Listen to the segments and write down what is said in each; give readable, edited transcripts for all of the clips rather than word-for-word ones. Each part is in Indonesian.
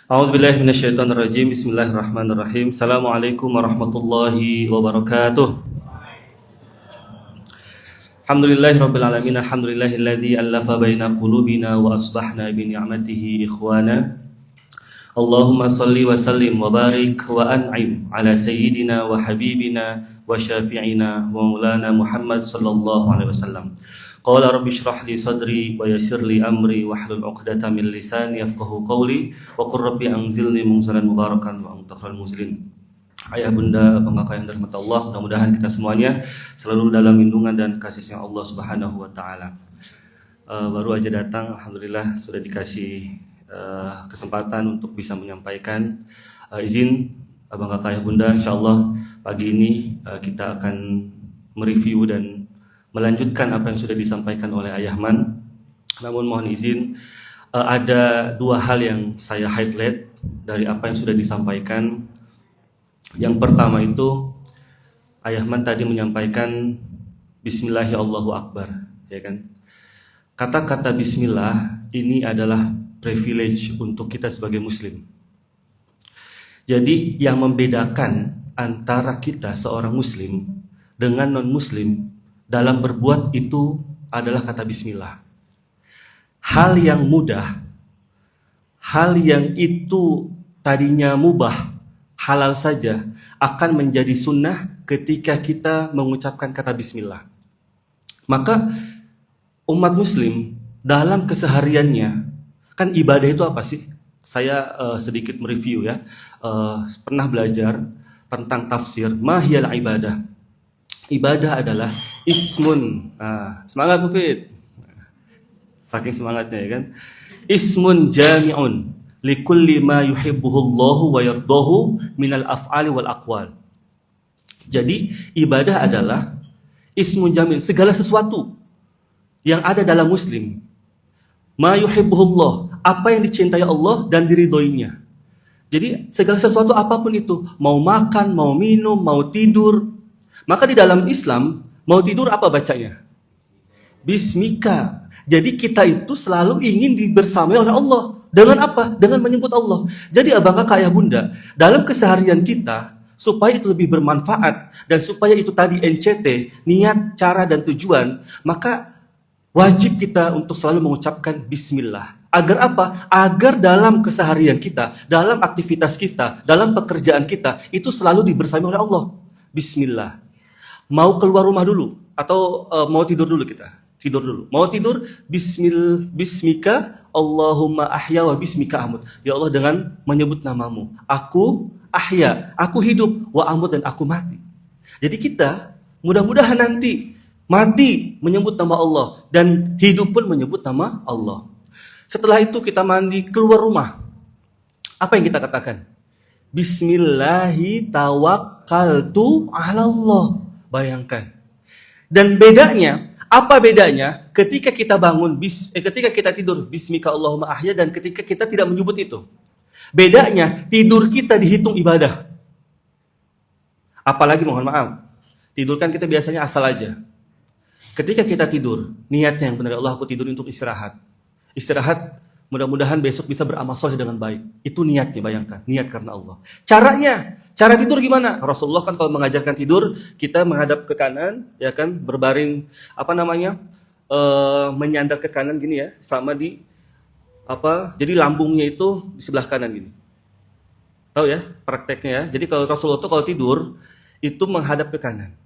A'udzubillahi minasyaitonirrajim. Bismillahirrahmanirrahim. Assalamualaikum warahmatullahi wabarakatuh. Alhamdulillahirabbil alamin. Alhamdulillahilladzi allafa baina qulubina wa asbahna bi ni'matihi ikhwana. Allahumma shalli wa sallim wa barik wa an'im ala sayyidina wa habibina wa syafi'ina wa maulana Muhammad sallallahu alaihi wasallam. Qala rabbi shrah li sadri wa yassir li amri wahlul 'uqdatam min lisani yafqahu qawli wa qur rabbi anzilni munzalan mubarakan wa anta khairul munzilin. Ayah bunda, abang kakak yang dirahmati Allah, mudah-mudahan kita semuanya selalu dalam lindungan dan kasih-Nya Allah Subhanahu wa taala. Baru aja datang, alhamdulillah sudah dikasih kesempatan untuk bisa menyampaikan. Izin abang kakak ayah bunda, insyaallah pagi ini kita akan mereview dan melanjutkan apa yang sudah disampaikan oleh Ayahman. Namun mohon izin, ada dua hal yang saya highlight dari apa yang sudah disampaikan. Yang pertama itu Ayahman tadi menyampaikan Bismillahi Allahu Akbar, ya kan? Kata-kata Bismillah ini adalah privilege untuk kita sebagai Muslim. Jadi yang membedakan antara kita seorang Muslim dengan non-Muslim dalam berbuat itu adalah kata Bismillah. Hal yang mudah, hal yang itu tadinya mubah, halal saja, akan menjadi sunnah ketika kita mengucapkan kata Bismillah. Maka umat Muslim dalam kesehariannya, kan ibadah itu apa sih? Saya sedikit mereview ya, pernah belajar tentang tafsir mahiyal ibadah. Ibadah adalah ismun. Semangat Mufid. Saking semangatnya ya kan. Ismun jami'un likulli ma yuhibbuhullahu wa yardahu minal af'ali wal aqwal. Jadi ibadah adalah ismun jami', segala sesuatu yang ada dalam Muslim. Ma yuhibbuhullah, apa yang dicintai Allah dan diridhoinya. Jadi segala sesuatu apapun itu, mau makan, mau minum, mau tidur. Maka di dalam Islam, mau tidur apa bacanya? Bismika. Jadi kita itu selalu ingin dibersamai oleh Allah. Dengan apa? Dengan menyebut Allah. Jadi abang kakak ayah bunda, dalam keseharian kita, supaya itu lebih bermanfaat, dan supaya itu tadi NCT, niat, cara, dan tujuan, maka wajib kita untuk selalu mengucapkan Bismillah. Agar apa? Agar dalam keseharian kita, dalam aktivitas kita, dalam pekerjaan kita, itu selalu dibersamai oleh Allah. Bismillah. Mau keluar rumah dulu, atau mau tidur dulu kita? Tidur dulu. Mau tidur, Bismika Allahumma ahya wa bismika amut. Ya Allah, dengan menyebut namamu. Aku ahya, aku hidup, wa amut, dan aku mati. Jadi kita mudah-mudahan nanti mati menyebut nama Allah dan hidup pun menyebut nama Allah. Setelah itu kita mandi, keluar rumah. Apa yang kita katakan? Bismillahi tawakkaltu 'ala Allah. Bayangkan. Dan bedanya, apa bedanya ketika kita bangun, ketika kita tidur, Bismika Allahumma ahya, dan ketika kita tidak menyebut itu? Bedanya, tidur kita dihitung ibadah. Apalagi mohon maaf, tidur kan kita biasanya asal aja. Ketika kita tidur, niatnya yang benar, Allah aku tidur untuk istirahat. Istirahat, mudah-mudahan besok bisa beramal soleh dengan baik. Itu niatnya, bayangkan, niat karena Allah. Cara tidur gimana? Rasulullah kan kalau mengajarkan tidur, kita menghadap ke kanan, ya kan, berbaring, menyandar ke kanan gini ya, sama jadi lambungnya itu di sebelah kanan gini. Tahu ya prakteknya ya. Jadi kalau Rasulullah itu kalau tidur, itu menghadap ke kanan.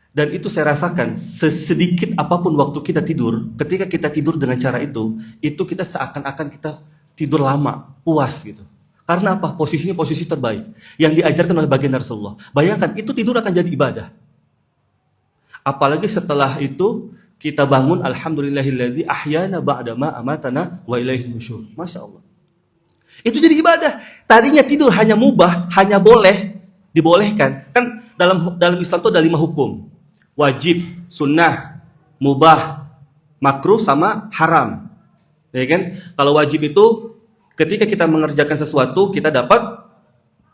Dan itu saya rasakan, sesedikit apapun waktu kita tidur, ketika kita tidur dengan cara itu kita seakan-akan kita tidur lama, puas gitu. Karena apa? Posisinya posisi terbaik yang diajarkan oleh baginda Rasulullah. Bayangkan, itu tidur akan jadi ibadah. Apalagi setelah itu kita bangun, alhamdulillahilladzi ahyana ba'da ma amatana wa ilaihin nusyur. Masya Allah. Itu jadi ibadah. Tadinya tidur hanya mubah, hanya boleh, dibolehkan. Kan dalam Islam itu ada 5 hukum. Wajib, sunnah, mubah, makruh, sama haram. Ya kan? Kalau wajib itu ketika kita mengerjakan sesuatu, kita dapat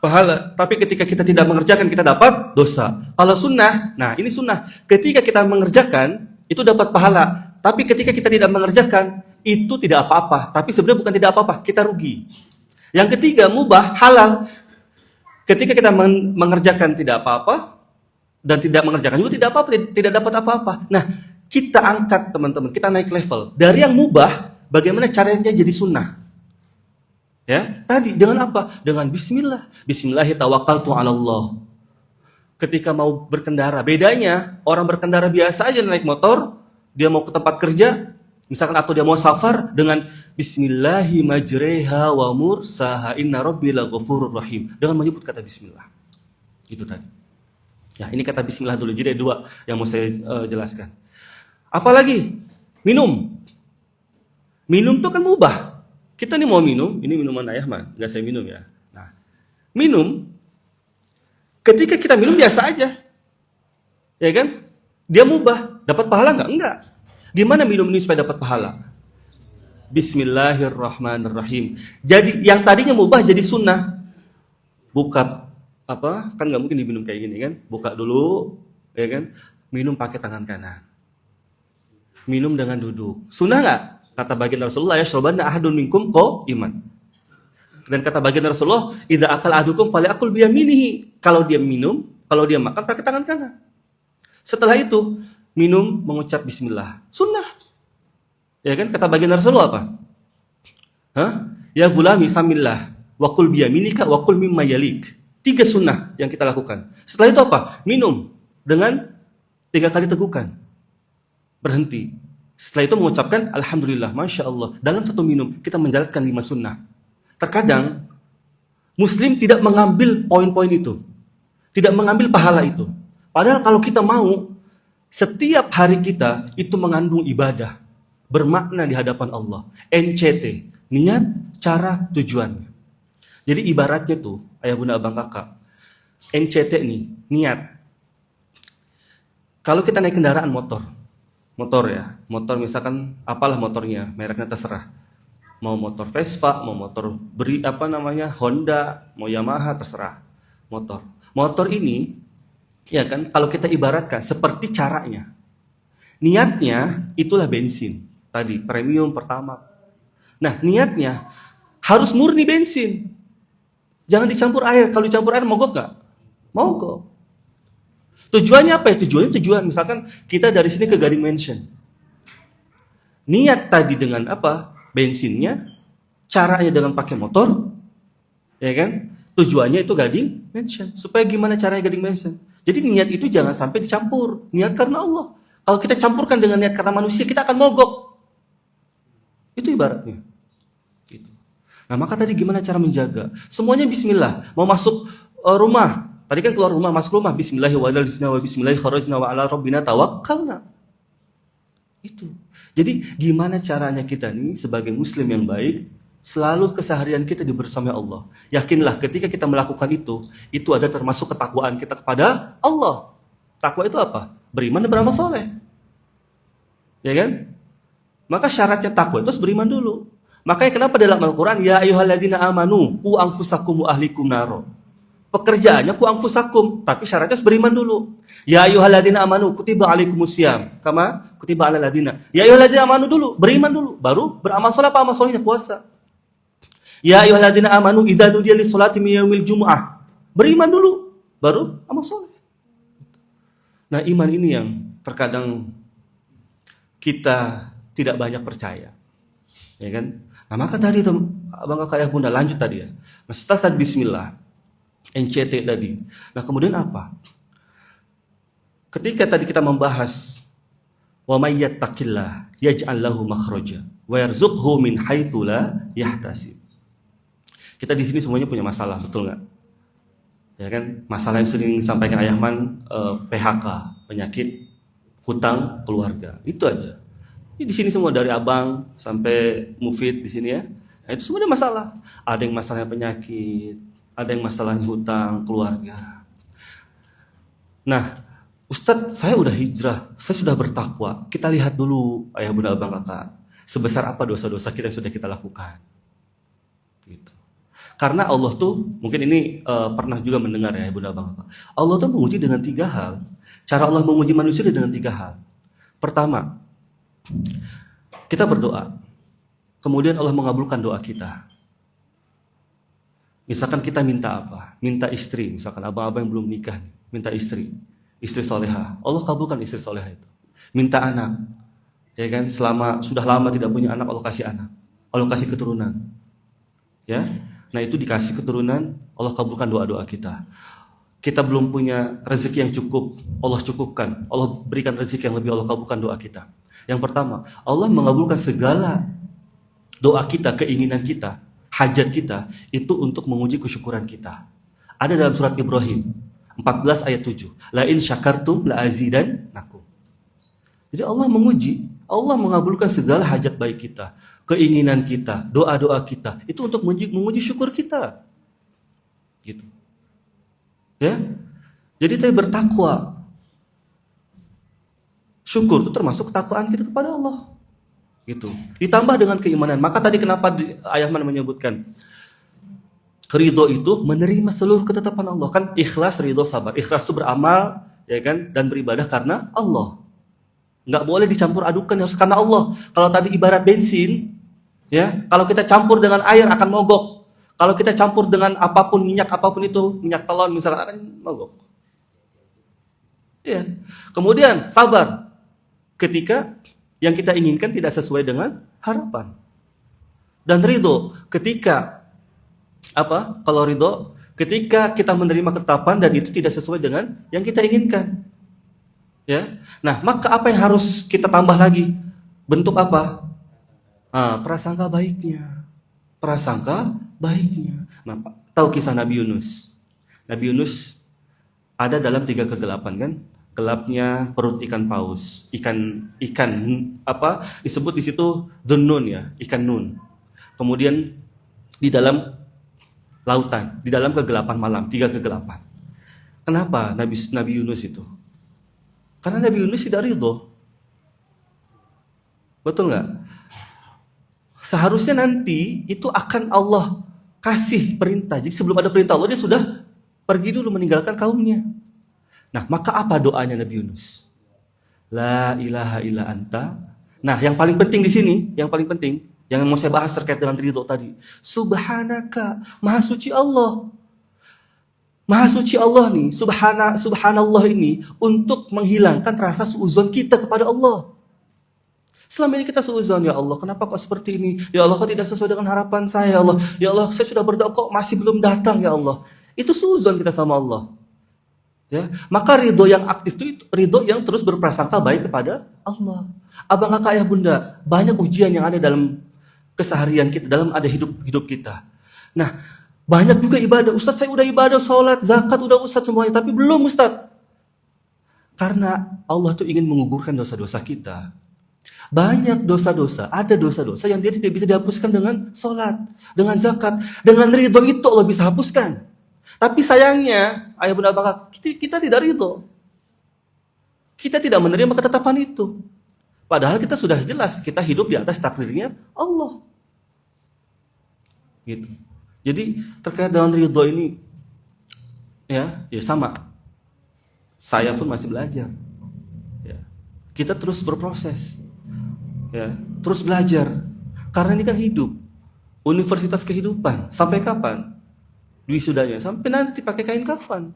pahala. Tapi ketika kita tidak mengerjakan, kita dapat dosa. Kalau sunnah, nah ini sunnah. Ketika kita mengerjakan, itu dapat pahala. Tapi ketika kita tidak mengerjakan, itu tidak apa-apa. Tapi sebenarnya bukan tidak apa-apa, kita rugi. Yang ketiga, mubah, halal. Ketika kita mengerjakan tidak apa-apa, dan tidak mengerjakan juga tidak apa-apa, tidak dapat apa-apa. Nah, kita angkat teman-teman, kita naik level. Dari yang mubah, bagaimana caranya jadi sunnah? Ya, tadi dengan apa? Dengan bismillah. Bismillahirrahmanirrahim. Ketika mau berkendara, bedanya orang berkendara biasa aja naik motor, dia mau ke tempat kerja, misalkan atau dia mau safar dengan Bismillahi majreha wa mursaha inna rabbi laghafurur rahim, dengan menyebut kata bismillah. Itu tadi. Ya, ini kata bismillah dulu. Jadi ada dua yang mau saya jelaskan. Apalagi minum. Minum itu kan mubah. Kita nih mau minum, ini minuman Ayahman, nggak saya minum ya. Nah, minum, ketika kita minum biasa aja, ya kan? Dia mubah, dapat pahala nggak? Enggak. Gimana minum ini supaya dapat pahala? Bismillahirrahmanirrahim. Jadi yang tadinya mubah jadi sunnah. Buka apa? Kan nggak mungkin diminum kayak gini kan? Buka dulu, ya kan? Minum pakai tangan kanan. Minum dengan duduk. Sunnah nggak? Kata baginda Rasulullah, ya syrobanna ahadun minkum iman. Dan kata baginda Rasulullah, idza akal ahadukum falyakul biyaminihi. Kalau dia minum, kalau dia makan pakai tangan kanan. Setelah itu minum mengucap bismillah. Sunnah. Ya kan? Kata baginda Rasulullah apa? Hah? Ya gulami samillah wa kul biyaminika wa kul mimma yalik. 3 sunnah yang kita lakukan. Setelah itu apa? Minum dengan 3 kali tegukan. Berhenti. Setelah itu mengucapkan alhamdulillah, masya Allah. Dalam satu minum kita menjalankan 5 sunnah. Terkadang Muslim tidak mengambil poin-poin itu, tidak mengambil pahala itu. Padahal kalau kita mau, setiap hari kita itu mengandung ibadah, bermakna di hadapan Allah. NCT, niat, cara, tujuannya. Jadi ibaratnya tuh, ayah bunda abang kakak, NCT nih, niat. Kalau kita naik kendaraan motor ya, motor misalkan apalah motornya, mereknya terserah. Mau motor Vespa, mau motor Honda, mau Yamaha, terserah. Motor ini, ya kan, kalau kita ibaratkan seperti caranya. Niatnya itulah bensin. Tadi, premium, pertama. Nah, niatnya harus murni bensin. Jangan dicampur air. Kalau dicampur air, mogok nggak? Mogok. Tujuannya apa ya? Tujuan misalkan kita dari sini ke Gading Mansion. Niat tadi dengan apa? Bensinnya, caranya dengan pakai motor, ya kan? Tujuannya itu Gading Mansion. Supaya gimana caranya Gading Mansion? Jadi niat itu jangan sampai dicampur. Niat karena Allah. Kalau kita campurkan dengan niat karena manusia, kita akan mogok. Itu ibaratnya. Gitu. Nah, maka tadi gimana cara menjaga? Semuanya bismillah. Mau masuk rumah, tadi kan keluar rumah, masuk rumah, bismillahirrahmanirrahim, bismillahirrahmanirrahim, wa ala rabbina tawakkalna. Itu. Jadi gimana caranya kita nih sebagai muslim yang baik, selalu keseharian kita dibersama Allah. Yakinlah ketika kita melakukan itu ada termasuk ketakwaan kita kepada Allah. Takwa itu apa? Beriman dan beramal soleh. Ya kan? Maka syaratnya takwa itu harus beriman dulu. Makanya kenapa dalam Al-Quran, ya ayyuhalladzina amanu, qu anfusakum wa ahlikum naro. Pekerjaannya ku anfusakum, tapi syaratnya harus beriman dulu. Ya ayyuhalladzina amanu kutiba alaikumusiyam kama kutiba alal ladzina. Ya ayyuhalladzina amanu dulu, beriman dulu, baru beramal saleh. Apa amal salehnya? Puasa. Ya ayyuhalladzina amanu idza nudiya lis-sholati min yaumil jumu'ah. Beriman dulu, baru amal saleh. Nah, iman ini yang terkadang kita tidak banyak percaya. Ya kan? Nah, maka tadi itu abang kakak ayah bunda lanjut tadi ya. Nah, setelah tadi bismillah, NCT tadi. Nah, kemudian apa? Ketika tadi kita membahas wa may yattaqillah yaj'al lahu makhraja wa yarzuqhu min haitsu la yahtasib. Kita di sini semuanya punya masalah, betul nggak? Ya kan? Masalah yang sering disampaikan Ayahman, PHK, penyakit, hutang keluarga. Itu aja. Ini di sini semua dari abang sampai Mufid di sini ya. Nah, itu semuanya masalah. Ada yang masalahnya penyakit, ada yang masalah hutang keluarga. Nah, Ustadz, saya udah hijrah, saya sudah bertakwa. Kita lihat dulu, ayah bunda abang kakak, sebesar apa dosa-dosa kita yang sudah kita lakukan. Gitu. Karena Allah tuh, mungkin ini pernah juga mendengar ya, ayah bunda abang kakak. Allah tuh menguji dengan 3 hal. Cara Allah menguji manusia dengan 3 hal. Pertama, kita berdoa. Kemudian Allah mengabulkan doa kita. Misalkan kita minta apa? Minta istri, misalkan abang-abang yang belum nikah, minta istri soleha. Allah kabulkan istri soleha itu. Minta anak, ya kan? Selama sudah lama tidak punya anak, Allah kasih anak, Allah kasih keturunan, ya. Nah itu dikasih keturunan, Allah kabulkan doa-doa kita. Kita belum punya rezeki yang cukup, Allah cukupkan, Allah berikan rezeki yang lebih, Allah kabulkan doa kita. Yang pertama, Allah mengabulkan segala doa kita, keinginan kita, hajat kita, itu untuk menguji kesyukuran kita. Ada dalam surat Ibrahim 14 ayat 7. La in syakartum la azidannakum. Jadi Allah menguji, Allah mengabulkan segala hajat baik kita, keinginan kita, doa-doa kita, itu untuk menguji syukur kita. Gitu. Ya. Jadi kita bertakwa. Syukur itu termasuk ketakwaan kita kepada Allah. Gitu. Ditambah dengan keimanan. Maka tadi kenapa Ayahman menyebutkan ridho itu menerima seluruh ketetapan Allah. Kan ikhlas, ridho, sabar. Ikhlas itu beramal, ya kan, dan beribadah karena Allah. Nggak boleh dicampur adukan, harus karena Allah. Kalau tadi ibarat bensin, ya, kalau kita campur dengan air akan mogok. Kalau kita campur dengan apapun, minyak apapun itu, minyak telon misalkan, akan mogok. Ya. Kemudian sabar ketika yang kita inginkan tidak sesuai dengan harapan. Dan ridho ketika kalau ridho ketika kita menerima ketetapan dan itu tidak sesuai dengan yang kita inginkan. Ya. Nah, maka apa yang harus kita tambah lagi? Bentuk apa? Prasangka baiknya. Prasangka baiknya. Nah, tahu kisah Nabi Yunus? Nabi Yunus ada dalam 3 kegelapan kan? Gelapnya perut ikan paus, ikan disebut di situ Dhunnun ya, ikan nun. Kemudian di dalam lautan, di dalam kegelapan malam, 3 kegelapan. Kenapa Nabi Yunus itu? Karena Nabi Yunus tidak ridho. Betul nggak? Seharusnya nanti itu akan Allah kasih perintah. Jadi sebelum ada perintah Allah, dia sudah pergi dulu meninggalkan kaumnya. Nah, maka apa doanya Nabi Yunus? La ilaha illa anta. Nah, yang paling penting di sini, yang paling penting, yang mau saya bahas terkait dengan ridho tadi. Subhanaka, maha suci Allah. Maha suci Allah nih, subhanallah ini untuk menghilangkan rasa suuzon kita kepada Allah. Selama ini kita suuzon, ya Allah, kenapa kok seperti ini? Ya Allah, kok tidak sesuai dengan harapan saya, ya Allah. Ya Allah, saya sudah berdoa kok masih belum datang, ya Allah. Itu suuzon kita sama Allah. Ya, maka ridho yang aktif itu ridho yang terus berprasangka baik kepada Allah. Abang kakak ayah bunda, banyak ujian yang ada dalam keseharian kita, dalam ada hidup kita. Nah, banyak juga ibadah. Ustaz, saya udah ibadah, sholat, zakat, udah Ustaz semuanya, tapi belum Ustaz. Karena Allah tuh ingin mengugurkan dosa-dosa kita. Banyak dosa-dosa, ada dosa-dosa yang dia tidak bisa dihapuskan dengan sholat, dengan zakat, dengan ridho itu Allah bisa hapuskan. Tapi sayangnya, ayah bunda abang, kita tidak ridho. Kita tidak menerima ketetapan itu. Padahal kita sudah jelas, kita hidup di atas takdirnya Allah. Gitu. Jadi terkait dengan ridho ini, ya sama. Saya pun masih belajar. Ya. Kita terus berproses, ya, terus belajar. Karena ini kan hidup, universitas kehidupan. Sampai kapan? Wisudanya sampai nanti pakai kain kafan.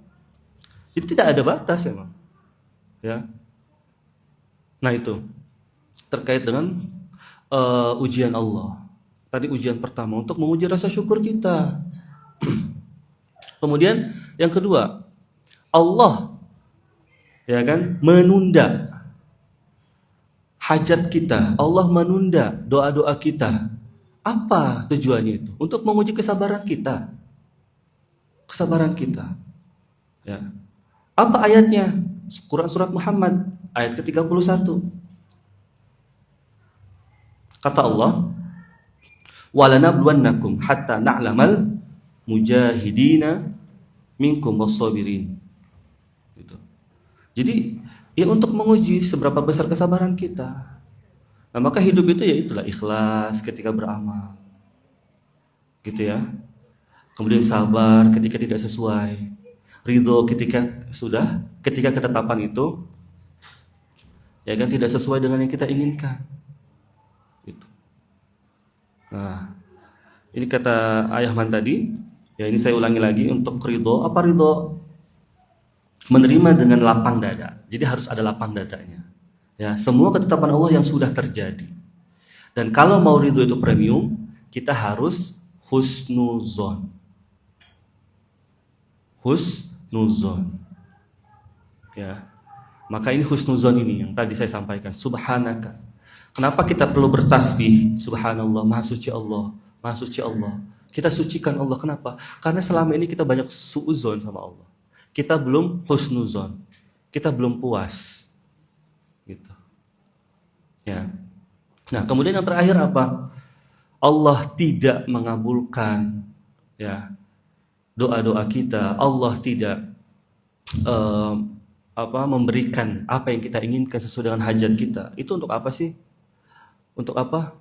Jadi tidak ada batas emang. Ya. Nah itu terkait dengan ujian Allah. Tadi ujian pertama untuk menguji rasa syukur kita. Kemudian yang kedua, Allah ya kan menunda hajat kita. Allah menunda doa-doa kita. Apa tujuannya itu? Untuk menguji kesabaran kita. Kesabaran kita. Ya. Apa ayatnya? Quran surat Muhammad ayat ke-31. Kata Allah, walanabluwannakum hatta na'lamal mujahidina minkum was-sabirin. Gitu. Jadi, ya untuk menguji seberapa besar kesabaran kita. Nah, maka hidup itu ya itulah ikhlas ketika beramal. Gitu ya. Kemudian sabar ketika tidak sesuai. Ridho ketika ketetapan itu ya kan tidak sesuai dengan yang kita inginkan. Gitu. Nah, ini kata Ayahman tadi, Ya, ini saya ulangi lagi, untuk ridho, apa ridho? Menerima dengan lapang dada. Jadi harus ada lapang dadanya. Ya, semua ketetapan Allah yang sudah terjadi. Dan kalau mau ridho itu premium, kita harus husnuzon. Husnuzon. Ya. Maka ini husnuzon ini yang tadi saya sampaikan. Subhanaka. Kenapa kita perlu bertasbih? Subhanallah, Maha Suci Allah, Maha Suci Allah. Kita sucikan Allah. Kenapa? Karena selama ini kita banyak suuzon sama Allah. Kita belum husnuzon. Kita belum puas. Gitu. Ya. Nah, kemudian yang terakhir apa? Allah tidak mengabulkan ya doa-doa kita. Allah tidak memberikan apa yang kita inginkan sesuai dengan hajat kita. Itu untuk apa sih? Untuk apa?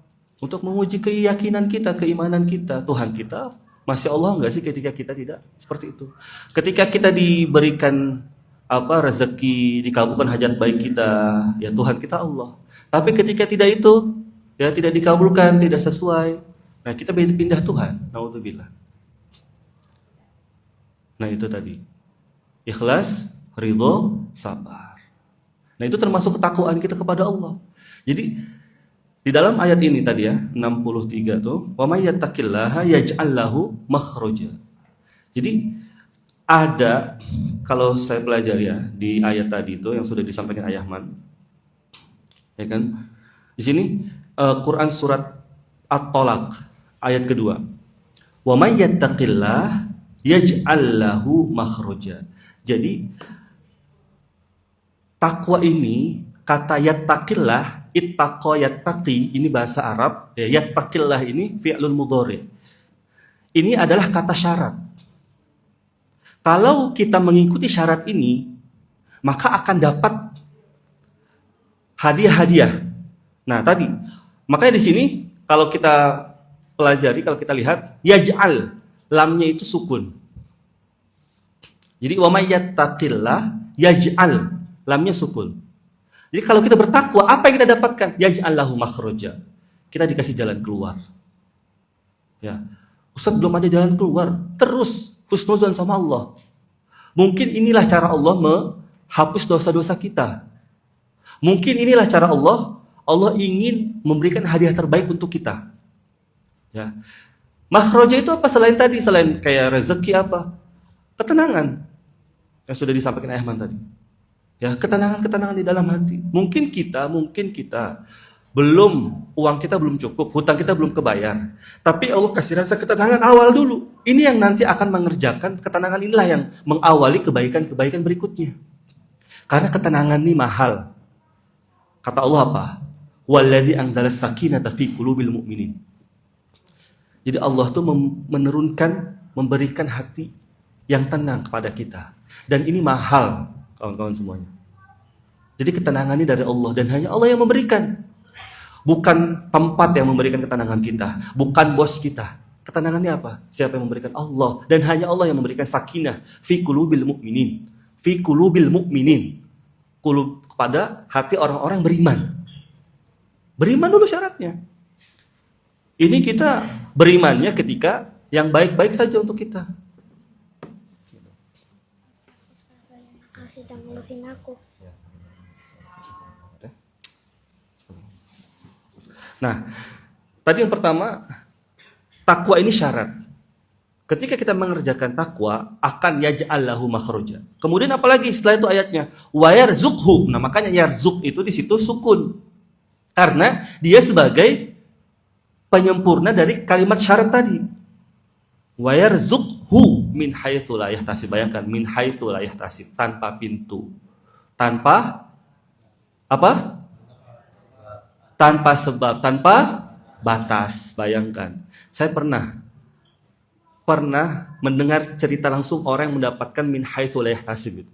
Untuk menguji keyakinan kita, keimanan kita. Tuhan kita masih Allah enggak sih ketika kita tidak? Seperti itu. Ketika kita diberikan rezeki, dikabulkan hajat baik kita, ya Tuhan kita Allah. Tapi ketika tidak itu, ya tidak dikabulkan, tidak sesuai, nah kita pindah Tuhan. Naudzubillah. Nah itu tadi. Ikhlas, ridho, sabar. Nah itu termasuk ketakwaan kita kepada Allah. Jadi di dalam ayat ini tadi ya, 63 tuh, wa may yattaqillaha yaj'al lahu makhraja. Jadi ada, kalau saya pelajari ya di ayat tadi itu yang sudah disampaikan Ayahman, ya kan? Di sini Quran surat At-Tolaq ayat kedua. Wa may yattaqillah yaj'al lahu makhraja. Jadi takwa ini, kata yattaqillah, ittaqa yattaqi, ini bahasa Arab, ya, yattaqillah ini fi'lun mudhari. Ini adalah kata syarat. Kalau kita mengikuti syarat ini, maka akan dapat hadiah-hadiah. Nah, tadi, makanya di sini kalau kita pelajari, kalau kita lihat, yaj'al, lamnya itu sukun. Jadi wa may yattaqillah yaj'al, lamnya sukun. Jadi kalau kita bertakwa, apa yang kita dapatkan? Yaj'al lahu makhraja. Kita dikasih jalan keluar. Ya. Ustaz, belum ada jalan keluar. Terus husnuzon sama Allah. Mungkin inilah cara Allah menghapus dosa-dosa kita. Mungkin inilah cara Allah ingin memberikan hadiah terbaik untuk kita. Ya. Makhraja itu apa selain tadi? Selain kayak rezeki apa? Ketenangan. Yang sudah disampaikan Ahman tadi. Ya, ketenangan-ketenangan di dalam hati. Mungkin kita uang kita belum cukup, hutang kita belum kebayar. Tapi Allah kasih rasa ketenangan awal dulu. Ini yang nanti akan mengerjakan, ketenangan inilah yang mengawali kebaikan-kebaikan berikutnya. Karena ketenangan ini mahal. Kata Allah apa? Walladzi anzala sakinata fi qulubil mu'minin. Jadi Allah tuh memberikan hati yang tenang kepada kita. Dan ini mahal, kawan-kawan semuanya. Jadi ketenangan ini dari Allah dan hanya Allah yang memberikan. Bukan tempat yang memberikan ketenangan kita, bukan bos kita. Ketenangannya apa? Siapa yang memberikan? Allah, dan hanya Allah yang memberikan sakinah fi qulubil mu'minin. Fi qulubil mu'minin. Qulub, kepada hati orang-orang beriman. Beriman dulu syaratnya. Ini kita berimannya ketika yang baik-baik saja untuk kita. Sedang ngurusin aku. Nah, tadi yang pertama, takwa ini syarat. Ketika kita mengerjakan takwa, akan yaj'al lahu makhraja. Kemudian apalagi setelah itu ayatnya, wa yarzuqhu. Nah, makanya yarzuq itu di situ sukun. Karena dia sebagai penyempurna dari kalimat syarat tadi. Wa yarzuqhu min haitsu la yahtasib. Bayangkan, min haitsu la yahtasib, tanpa pintu. Tanpa apa? Tanpa sebab, tanpa batas. Bayangkan. Saya pernah mendengar cerita langsung orang yang mendapatkan min haitsu la yahtasib itu.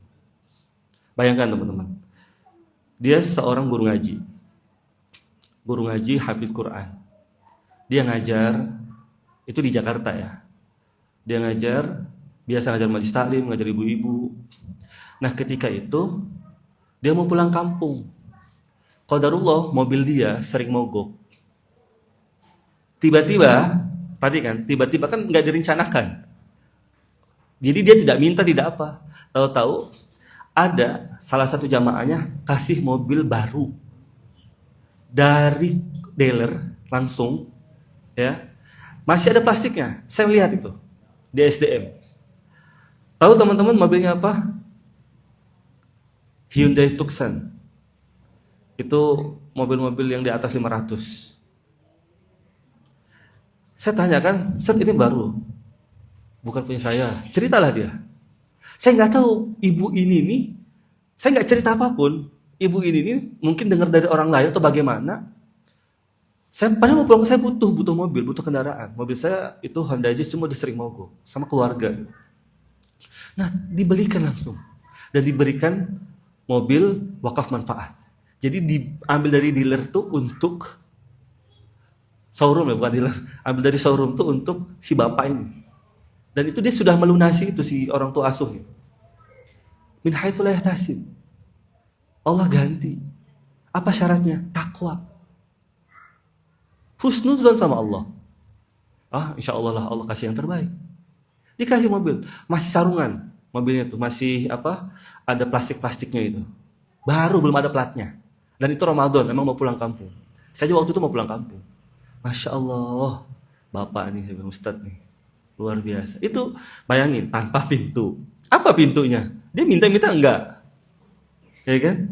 Bayangkan teman-teman. Dia seorang guru ngaji. Guru ngaji hafiz Quran. Dia ngajar itu di Jakarta ya. Dia ngajar, biasa ngajar majelis taklim, ngajar ibu-ibu. Nah, ketika itu dia mau pulang kampung. Qadarullah, mobil dia sering mogok. Tiba-tiba kan nggak direncanakan. Jadi dia tidak minta, tidak apa. Tahu-tahu ada salah satu jamaahnya kasih mobil baru dari dealer langsung, ya. Masih ada plastiknya. Saya lihat itu di SDM. Tahu teman-teman mobilnya apa? Hyundai Tucson. Itu mobil-mobil yang di atas 500. Saya tanyakan, "Set, ini baru? Bukan punya saya." Ceritalah dia. Saya nggak tahu ibu ini nih, saya nggak cerita apapun. Ibu ini nih mungkin dengar dari orang lain atau bagaimana. Padahal mau pulang, saya butuh mobil, butuh kendaraan. Mobil saya itu Honda Jazz, cuma sering mogok sama keluarga. Nah, dibelikan langsung dan diberikan mobil wakaf manfaat. Jadi diambil dari dealer tuh untuk showroom, ya bukan dealer, ambil dari showroom tuh untuk si bapak ini. Dan itu dia sudah melunasi itu si orang tua asuhnya. Min haitsu la yahtasib. Allah ganti. Apa syaratnya? Takwa. Husnuzon sama Allah. Insya Allah lah, Allah kasih yang terbaik. Dikasih mobil, masih sarungan mobilnya tuh, masih ada plastik-plastiknya itu. Baru, belum ada platnya. Dan itu Ramadan, memang mau pulang kampung. Saya juga waktu itu mau pulang kampung. Masya Allah, bapak nih, saya bilang, Ustadz nih, luar biasa. Itu bayangin, tanpa pintu. Apa pintunya? Dia minta-minta enggak. Ya kan?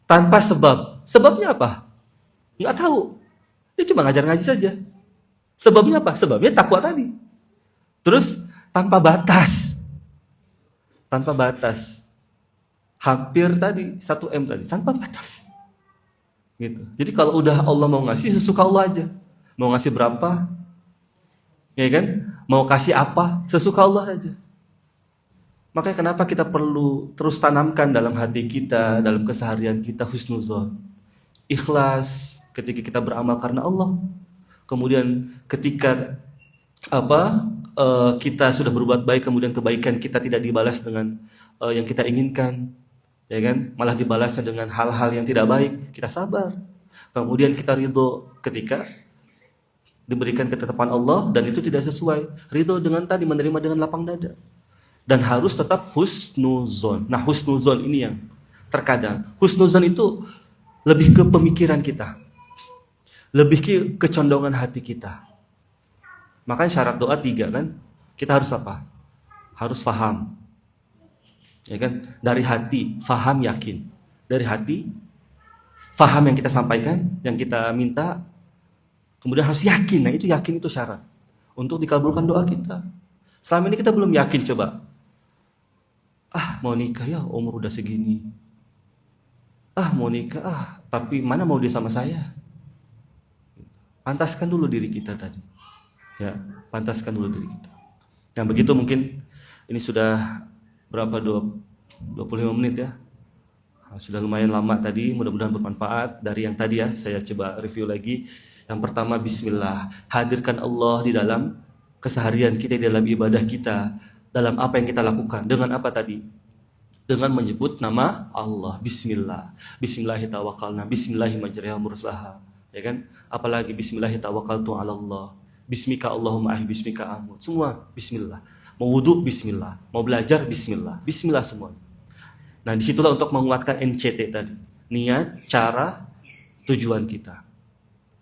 Tanpa sebab. Sebabnya apa? Enggak tahu. Dia cuma ngajar ngaji saja. Sebabnya apa? Sebabnya takwa tadi. Terus tanpa batas. Tanpa batas. Hampir tadi 1M tadi, tanpa batas. Gitu. Jadi kalau udah Allah mau ngasih, sesuka Allah aja. Mau ngasih berapa? Ya kan? Mau kasih apa? Sesuka Allah aja. Makanya kenapa kita perlu terus tanamkan dalam hati kita, dalam keseharian kita husnuzon. Ikhlas ketika kita beramal karena Allah. Kemudian ketika kita sudah berbuat baik, kemudian kebaikan kita tidak dibalas dengan yang kita inginkan, ya kan? Malah dibalasnya dengan hal-hal yang tidak baik, kita sabar. Kemudian kita ridho ketika diberikan ketetapan Allah dan itu tidak sesuai. Ridho dengan tadi, menerima dengan lapang dada. Dan harus tetap husnuzon. Nah, husnuzon ini yang terkadang, husnuzon itu lebih ke pemikiran kita, lebih ke kecondongan hati kita. Makanya syarat doa 3 kan, kita harus apa? Harus faham, ya kan? Dari hati, faham, yakin. Dari hati, faham yang kita sampaikan, yang kita minta, kemudian harus yakin. Nah, itu yakin itu syarat untuk dikabulkan doa kita. Selama ini kita belum yakin, coba. Mau nikah ya, umur udah segini. Mau nikah, tapi mana mau dia sama saya? Pantaskan dulu diri kita tadi. Ya, pantaskan dulu diri kita. Nah, begitu mungkin ini sudah berapa, 25 menit ya. Sudah lumayan lama tadi, mudah-mudahan bermanfaat. Dari yang tadi ya, saya coba review lagi. Yang pertama, bismillah. Hadirkan Allah di dalam keseharian kita, di dalam ibadah kita, dalam apa yang kita lakukan. Dengan apa tadi? Dengan menyebut nama Allah. Bismillah. Bismillahirrahmanirrahim. Bismillahirrahmanirrahim. Ya kan? Apalagi bismillahirrahmanirrahim. Bismika Allahumma bismika amut. Semua bismillah. Mau wudu bismillah. Mau belajar bismillah. Bismillah semua. Nah, disitulah untuk menguatkan NCT tadi. Niat, cara, tujuan kita.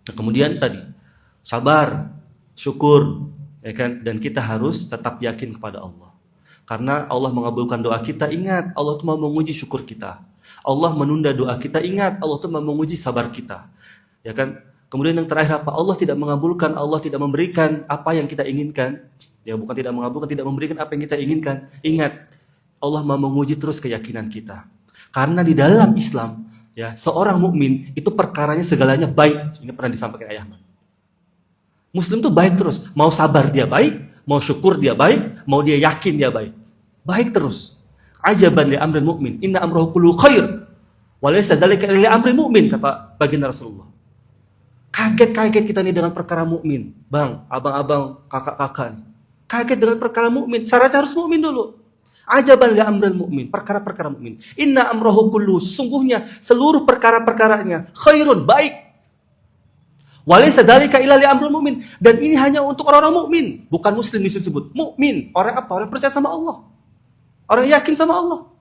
Nah, kemudian tadi sabar, syukur, ya kan? Dan kita harus tetap yakin kepada Allah. Karena Allah mengabulkan doa kita, ingat Allah itu mau menguji syukur kita. Allah menunda doa kita, ingat Allah itu mau menguji sabar kita. Ya kan? Kemudian yang terakhir apa? Allah tidak mengabulkan, Allah tidak memberikan apa yang kita inginkan. Ya, bukan tidak mengabulkan, tidak memberikan apa yang kita inginkan. Ingat, Allah mau menguji terus keyakinan kita. Karena di dalam Islam, ya, seorang mukmin itu perkaranya segalanya baik. Ini pernah disampaikan Ayah Man. Muslim tuh baik terus. Mau sabar dia baik, mau syukur dia baik, mau dia yakin dia baik. Baik terus. Ajaban li amrin mu'min, inna amrahu kullu khair. Wa laysa dzalika li amrin mu'min, kata baginda Rasulullah. Kaget kita nih dengan perkara mukmin. Bang, abang-abang, kakak-kakak. Kaget dengan perkara mukmin. Syaratnya harus mukmin dulu. Ajaban li amril mukmin, perkara-perkara mukmin. Inna amrahu kullu, sesungguhnya seluruh perkara-perkaranya khairun, baik. Walaysa dzalika illa li amrul mu'min. Dan ini hanya untuk orang-orang mukmin, bukan muslim disebut. Mukmin, orang apa? Orang percaya sama Allah. Orang yakin sama Allah.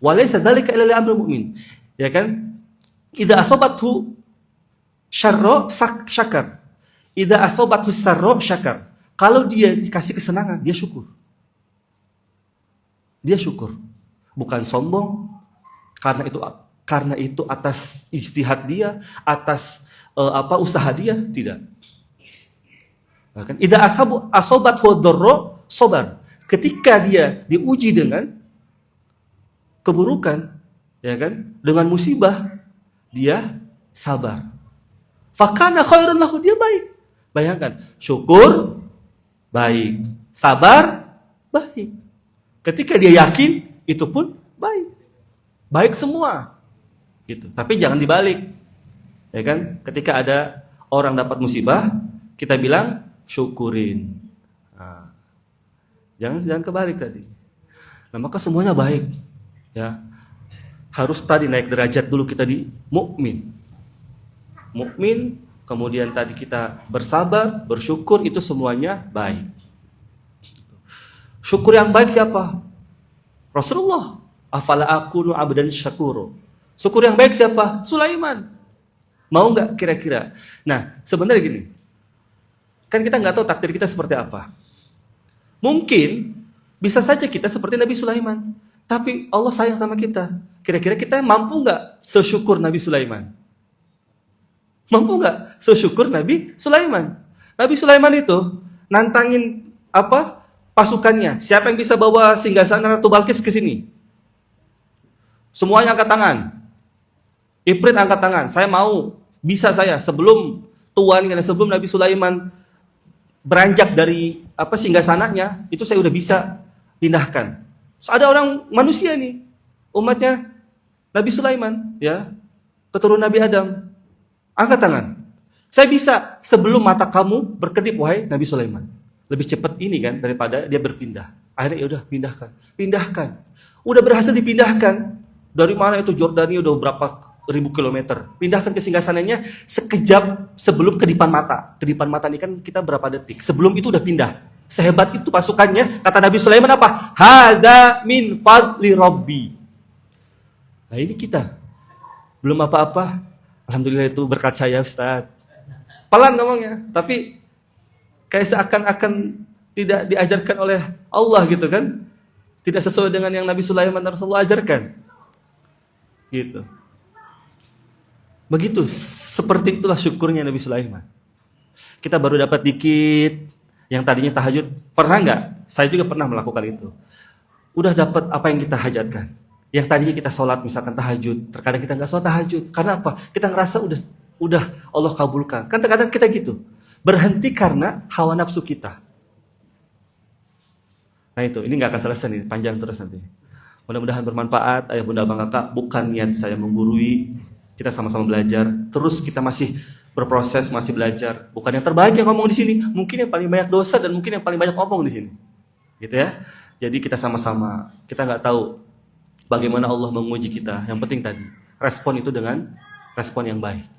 Walaysa dzalika illa li amrul mu'min. Ya kan? Idza asabathu syarra syakar. Idza asabathu sarra syakar. Kalau dia dikasih kesenangan, dia syukur. Dia syukur. Bukan sombong karena itu atas ijtihad dia, atas usaha dia, tidak. Bahkan idza asabathu dharra sabar. Ketika dia diuji dengan keburukan, ya kan? Dengan musibah, dia sabar. Fakana khairun lahu, dia baik. Bayangkan, syukur baik, sabar baik. Ketika dia yakin, itu pun baik. Baik semua. Gitu. Tapi jangan dibalik. Ya kan? Ketika ada orang dapat musibah, kita bilang syukurin. Nah, jangan kebalik tadi. Nah, maka semuanya baik. Ya. Harus tadi naik derajat dulu kita di mukmin. Mukmin, kemudian tadi kita bersabar, bersyukur, itu semuanya baik. Syukur yang baik siapa? Rasulullah. Afala akunu abdan syakuro. Syukur yang baik siapa? Sulaiman. Mau nggak kira-kira? Nah, sebenarnya gini. Kan kita nggak tahu takdir kita seperti apa. Mungkin bisa saja kita seperti Nabi Sulaiman. Tapi Allah sayang sama kita. Kira-kira kita mampu nggak sesyukur Nabi Sulaiman? Mampu nggak sesyukur Nabi Sulaiman? Nabi Sulaiman itu nantangin pasukannya. Siapa yang bisa bawa singgasana Ratu Balkis ke sini? Semuanya angkat tangan. Ifrit angkat tangan. Saya mau, bisa saya sebelum sebelum Nabi Sulaiman beranjak dari singgasananya, itu saya udah bisa pindahkan. So, ada orang manusia nih, umatnya Nabi Sulaiman, ya, keturunan Nabi Adam. Angkat tangan. Saya bisa sebelum mata kamu berkedip, wahai Nabi Sulaiman. Lebih cepat ini kan daripada dia berpindah. Akhirnya ya udah pindahkan. Udah berhasil dipindahkan. Dari mana itu Jordania udah berapa ribu kilometer. Pindahkan ke singgasananya sekejap sebelum kedipan mata. Kedipan mata ini kan kita berapa detik. Sebelum itu udah pindah. Sehebat itu pasukannya. Kata Nabi Sulaiman apa? Hada min fadli Rabbi. Nah ini kita. Belum apa-apa. Alhamdulillah itu berkat saya Ustaz. Pelan ngomongnya. Tapi kayak seakan-akan tidak diajarkan oleh Allah gitu kan. Tidak sesuai dengan yang Nabi Sulaiman dan Rasulullah ajarkan. Gitu. Begitu, seperti itulah syukurnya Nabi Sulaiman. Kita baru dapat dikit, yang tadinya tahajud, pernah nggak? Saya juga pernah melakukan itu. Udah dapat apa yang kita hajatkan. Yang tadinya kita sholat misalkan tahajud, terkadang kita nggak sholat tahajud. Karena apa? Kita ngerasa udah Allah kabulkan. Kan terkadang kita gitu, berhenti karena hawa nafsu kita. Nah itu, ini nggak akan selesai nih, panjang terus nanti. Mudah-mudahan bermanfaat. Ayah bunda abang kakak, bukan niat saya menggurui. Kita sama-sama belajar. Terus kita masih berproses, masih belajar. Bukan yang terbaik yang ngomong di sini. Mungkin yang paling banyak dosa dan mungkin yang paling banyak ngomong di sini. Gitu ya. Jadi kita sama-sama. Kita nggak tahu bagaimana Allah menguji kita. Yang penting tadi, respon itu dengan respon yang baik.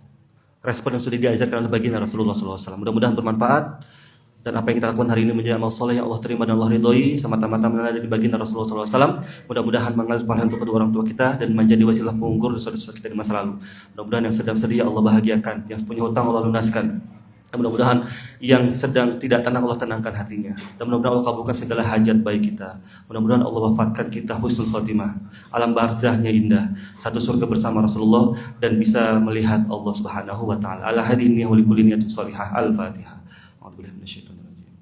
Respon yang sudah diajarkan oleh baginda Rasulullah SAW. Mudah-mudahan bermanfaat. Dan apa yang kita lakukan hari ini menjadi amal soleh yang Allah terima dan Allah ridhoi, semata-mata ada di baginda Rasulullah SAW. Mudah-mudahan mengalir pahala untuk kedua orang tua kita dan menjadi wasilah pengungkur dosa-dosa kita di masa lalu. Mudah-mudahan yang sedang sedih Allah bahagiakan, yang punya hutang Allah lunaskan. Dan mudah-mudahan yang sedang tidak tenang Allah tenangkan hatinya. Dan mudah-mudahan Allah kabulkan segala hajat baik kita. Mudah-mudahan Allah wafatkan kita husnul khotimah, alam barzahnya indah, satu surga bersama Rasulullah dan bisa melihat Allah Subhanahu wa taala. Ala hadhihi wa likulli niyatin shalihah. Al-Fatihah.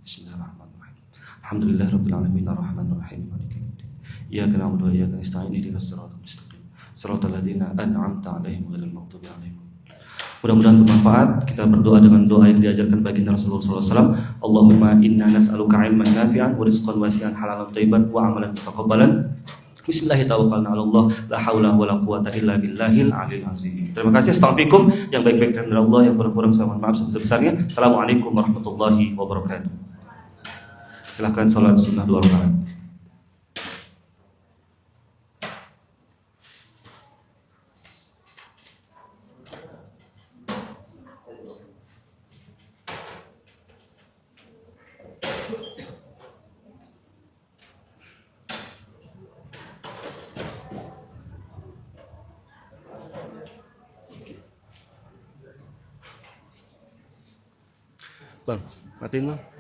Bismillahirrahmanirrahim. Alhamdulillahirabbil alamin arrahmanir rahim maliki yaumiddin. Iyyaka na'budu wa iyyaka nasta'in ihdinas siratal mustaqim. Shiratal ladzina an'amta 'alaihim ghairil maghdubi 'alaihim. Mudah-mudahan bermanfaat. Kita berdoa dengan doa yang diajarkan baginda Rasulullah SAW. Allahumma inna nas'aluka 'ilman nafi'an wa rizqan wasi'an halalan thayyiban wa 'amalan mutaqabbalan. Bismillahirrahmanirrahim. La haula wala quwata illa billahil aliyil azim. Terima kasih. Assalamualaikum. Yang baik-baik dari Allah, yang kurang-kurang saya mohon maaf sebesar-besarnya. Assalamualaikum warahmatullahi wabarakatuh. Silakan salat sunnah 2 rakaat. Bang, matiin bang.